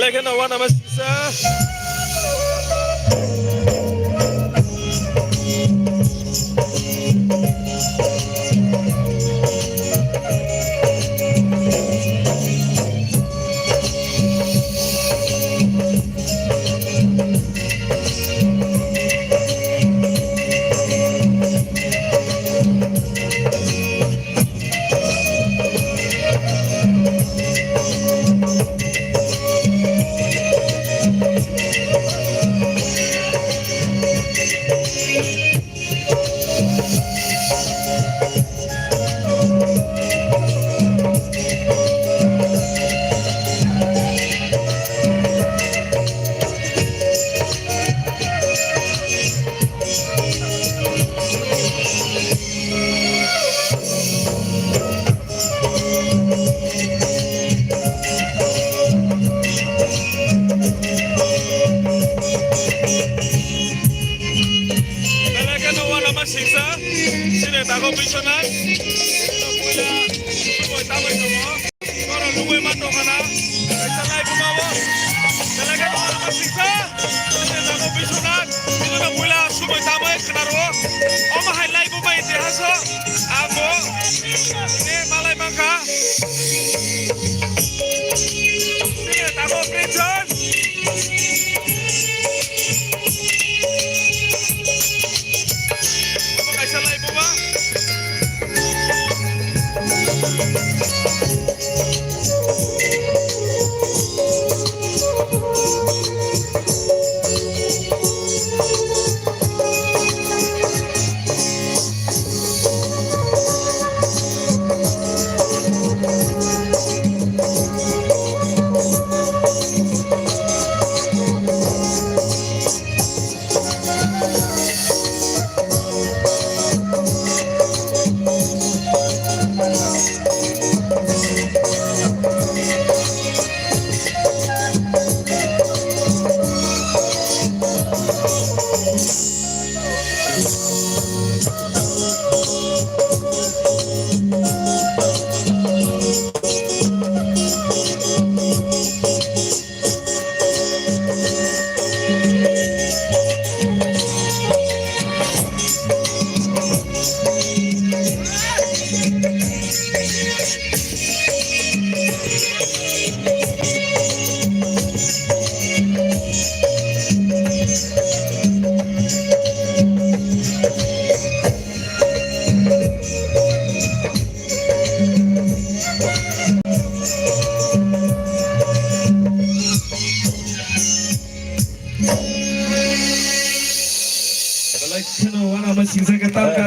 Belakang awan nama sisa. Siksa, sini takut bisanan. Kita punya semua tamu semua. Kalau luwe matu kana, kita lagi bawa. Selain itu siksa, sini takut bisanan. Kita punya semua tamu kenaro. Oma highlight buat intihas. Abo, ini malai mangka. Sini takut bisan.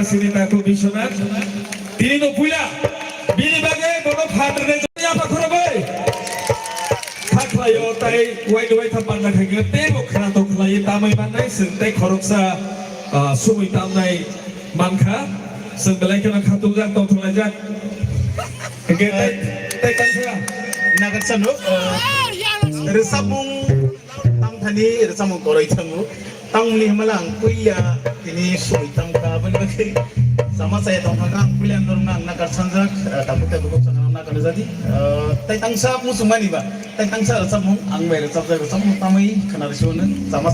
Sini takut bisanan. Ini no pula. Bini bagai bono father ne jaya apa kurabai. Haklayo tai wai thampan na khaga te bo khana to khlai tamai manai sentai khoroksa sumui tamnai mankha senglai kana khatu jak to thulai jak. Ke tai kansa nagat sanu resabung tam thani resabung korai thamu tang ni malang kuya ini sumui tam ka bani bagai sama saya tahu kakak pilihan orang nak sanjak tapi tak cukup sangat nak kerja jadi tentang siapa musuh mana ba tentang siapa ang meron siapa tamai kenal siapa sama